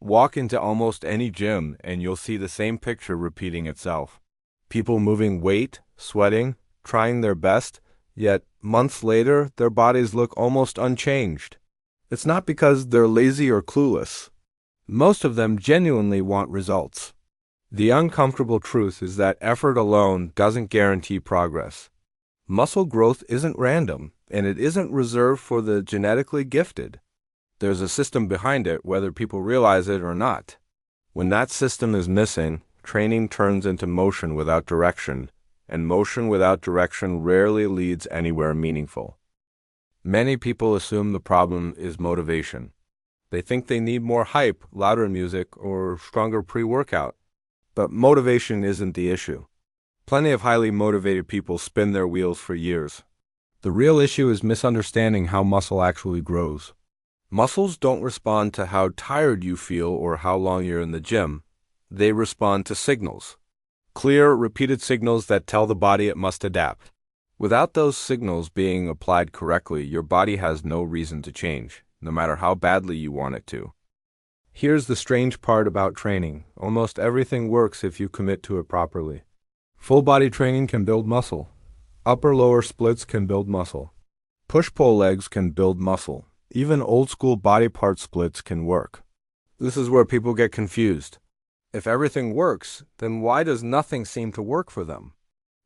Walk into almost any gym and you'll see the same picture repeating itself. People moving weight, sweating, trying their best, yet months later their bodies look almost unchanged. It's not because they're lazy or clueless. Most of them genuinely want results. The uncomfortable truth is that effort alone doesn't guarantee progress. Muscle growth isn't random, and it isn't reserved for the genetically gifted. There's a system behind it, whether people realize it or not. When that system is missing, training turns into motion without direction, and motion without direction rarely leads anywhere meaningful. Many people assume the problem is motivation. They think they need more hype, louder music, or stronger pre-workout. But motivation isn't the issue. Plenty of highly motivated people spin their wheels for years. The real issue is misunderstanding how muscle actually grows. Muscles don't respond to how tired you feel or how long you're in the gym. They respond to signals. Clear, repeated signals that tell the body it must adapt. Without those signals being applied correctly, your body has no reason to change, no matter how badly you want it to. Here's the strange part about training. Almost everything works if you commit to it properly. Full body training can build muscle. Upper-lower splits can build muscle. Push-pull legs can build muscle. Even old-school body part splits can work. This is where people get confused. If everything works, then why does nothing seem to work for them?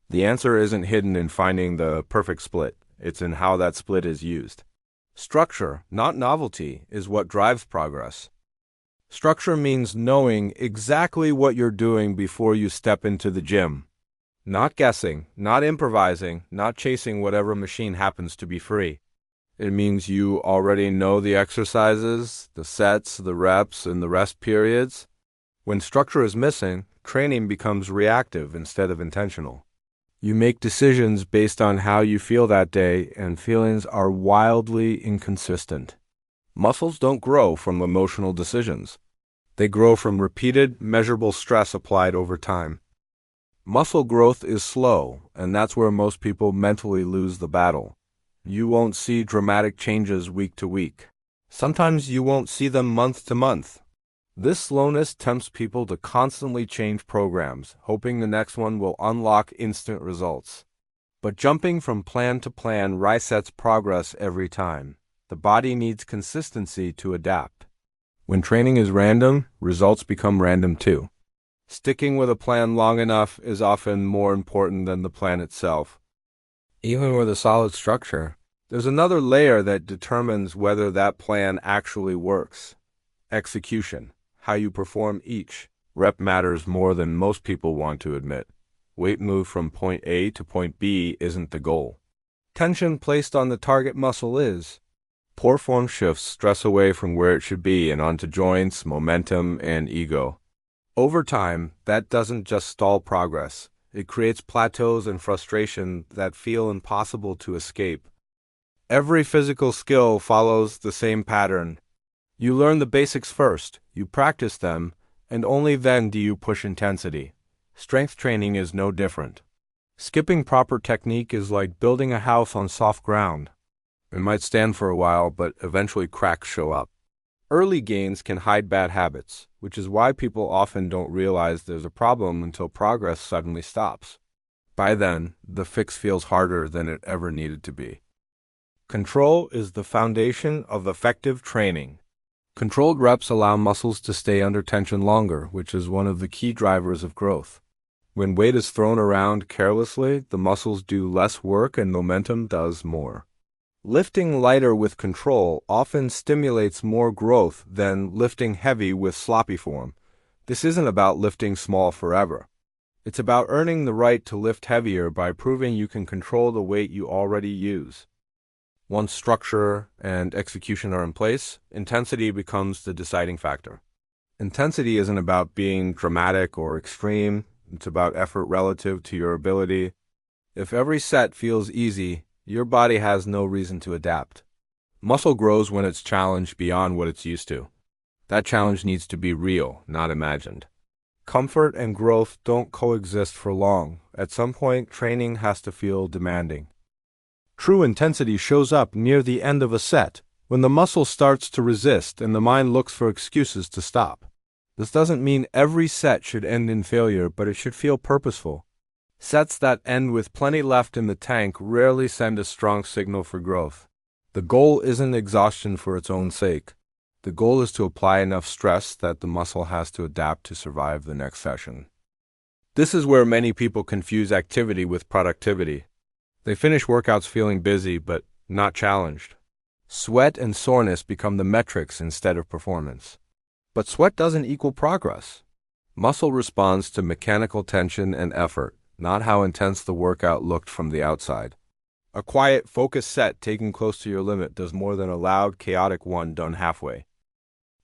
The answer isn't hidden in finding the perfect split. It's in how that split is used. Structure, not novelty, is what drives progress. Structure means knowing exactly what you're doing before you step into the gym. Not guessing, not improvising, not chasing whatever machine happens to be free. It means you already know the exercises, the sets, the reps, and the rest periods. When structure is missing, training becomes reactive instead of intentional. You make decisions based on how you feel that day, and feelings are wildly inconsistent. Muscles don't grow from emotional decisions. They grow from repeated, measurable stress applied over time. Muscle growth is slow, and that's where most people mentally lose the battle. You won't see dramatic changes week to week. Sometimes you won't see them month to month. This slowness tempts people to constantly change programs, hoping the next one will unlock instant results. But jumping from plan to plan resets progress every time. The body needs consistency to adapt. When training is random, results become random too. Sticking with a plan long enough is often more important than the plan itself. Even with a solid structure, there's another layer that determines whether that plan actually works. Execution. How you perform each rep matters more than most people want to admit. Weight moved from point A to point B isn't the goal. Tension placed on the target muscle is. Poor form shifts stress away from where it should be and onto joints, momentum, and ego. Over time, that doesn't just stall progress. It creates plateaus and frustration that feel impossible to escape. Every physical skill follows the same pattern. You learn the basics first, you practice them, and only then do you push intensity. Strength training is no different. Skipping proper technique is like building a house on soft ground. It might stand for a while, but eventually cracks show up. Early gains can hide bad habits, which is why people often don't realize there's a problem until progress suddenly stops. By then, the fix feels harder than it ever needed to be. Control is the foundation of effective training. Controlled reps allow muscles to stay under tension longer, which is one of the key drivers of growth. When weight is thrown around carelessly, the muscles do less work and momentum does more. Lifting lighter with control often stimulates more growth than lifting heavy with sloppy form. This isn't about lifting small forever. It's about earning the right to lift heavier by proving you can control the weight you already use. Once structure and execution are in place, intensity becomes the deciding factor. Intensity isn't about being dramatic or extreme. It's about effort relative to your ability. If every set feels easy, your body has no reason to adapt. Muscle grows when it's challenged beyond what it's used to. That challenge needs to be real, not imagined. Comfort and growth don't coexist for long. At some point, training has to feel demanding. True intensity shows up near the end of a set, When the muscle starts to resist and the mind looks for excuses to stop. This doesn't mean every set should end in failure, but it should feel purposeful. Sets that end with plenty left in the tank rarely send a strong signal for growth. The goal isn't exhaustion for its own sake. The goal is to apply enough stress that the muscle has to adapt to survive the next session. This is where many people confuse activity with productivity. They finish workouts feeling busy but not challenged. Sweat and soreness become the metrics instead of performance. But sweat doesn't equal progress. Muscle responds to mechanical tension and effort, not how intense the workout looked from the outside. A quiet, focused set taken close to your limit does more than a loud, chaotic one done halfway.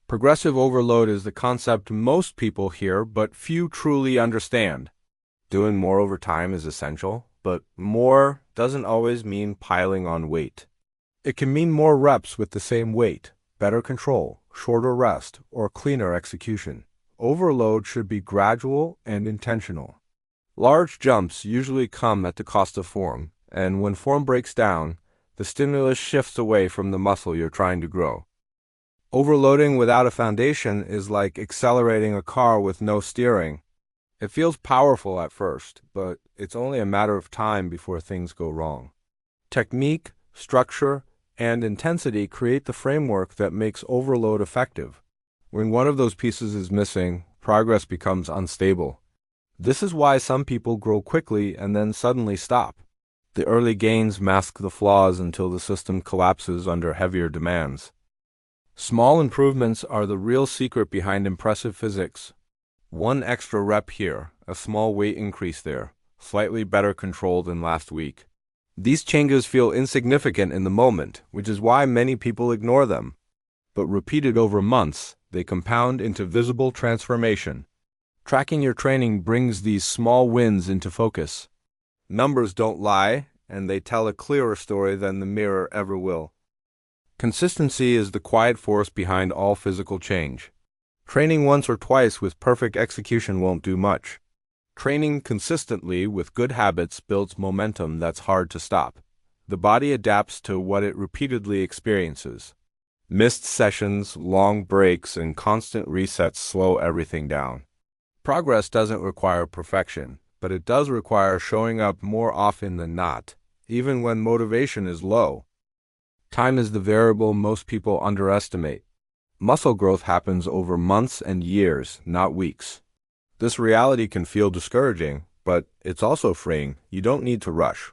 Progressive overload is the concept most people hear, but few truly understand. Doing more over time is essential, but more doesn't always mean piling on weight. It can mean more reps with the same weight, better control, shorter rest, or cleaner execution. Overload should be gradual and intentional. Large jumps usually come at the cost of form, and when form breaks down, the stimulus shifts away from the muscle you're trying to grow. Overloading without a foundation is like accelerating a car with no steering. It feels powerful at first, but it's only a matter of time before things go wrong. Technique, structure, and intensity create the framework that makes overload effective. When one of those pieces is missing, progress becomes unstable. This is why some people grow quickly and then suddenly stop. The early gains mask the flaws until the system collapses under heavier demands. Small improvements are the real secret behind impressive physiques. One extra rep here, a small weight increase there, slightly better control than last week. These changes feel insignificant in the moment, which is why many people ignore them. But repeated over months, they compound into visible transformation. Tracking your training brings these small wins into focus. Numbers don't lie, and they tell a clearer story than the mirror ever will. Consistency is the quiet force behind all physical change. Training once or twice with perfect execution won't do much. Training consistently with good habits builds momentum that's hard to stop. The body adapts to what it repeatedly experiences. Missed sessions, long breaks, and constant resets slow everything down. Progress doesn't require perfection, but it does require showing up more often than not, even when motivation is low. Time is the variable most people underestimate. Muscle growth happens over months and years, not weeks. This reality can feel discouraging, but it's also freeing. You don't need to rush.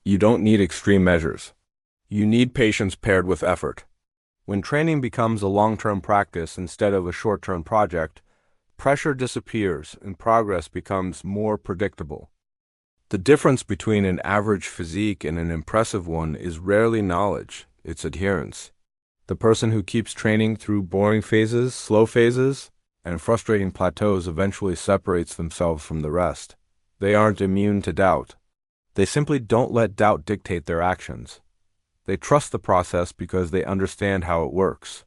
You don't need extreme measures. You need patience paired with effort. When training becomes a long-term practice instead of a short-term project, pressure disappears and progress becomes more predictable. The difference between an average physique and an impressive one is rarely knowledge, it's adherence. The person who keeps training through boring phases, slow phases, and frustrating plateaus eventually separates themselves from the rest. They aren't immune to doubt. They simply don't let doubt dictate their actions. They trust the process because they understand how it works.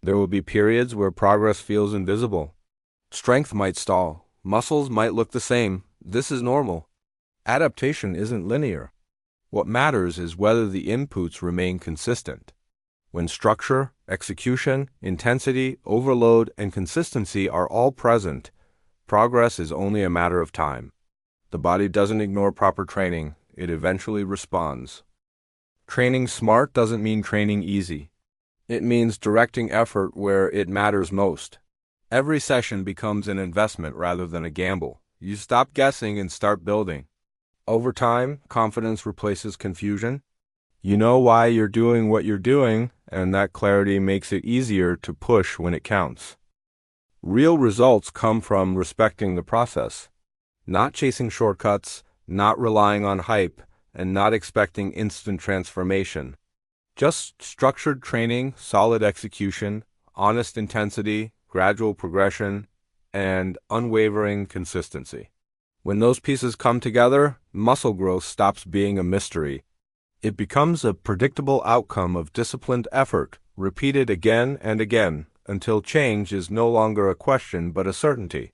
There will be periods where progress feels invisible. Strength might stall. Muscles might look the same. This is normal. Adaptation isn't linear. What matters is whether the inputs remain consistent. When structure, execution, intensity, overload, and consistency are all present, progress is only a matter of time. The body doesn't ignore proper training, it eventually responds. Training smart doesn't mean training easy. It means directing effort where it matters most. Every session becomes an investment rather than a gamble. You stop guessing and start building. Over time, confidence replaces confusion. You know why you're doing what you're doing, and that clarity makes it easier to push when it counts. Real results come from respecting the process, not chasing shortcuts, not relying on hype, and not expecting instant transformation. Just structured training, solid execution, honest intensity, gradual progression, and unwavering consistency. When those pieces come together, muscle growth stops being a mystery. It becomes a predictable outcome of disciplined effort, repeated again and again, until change is no longer a question but a certainty.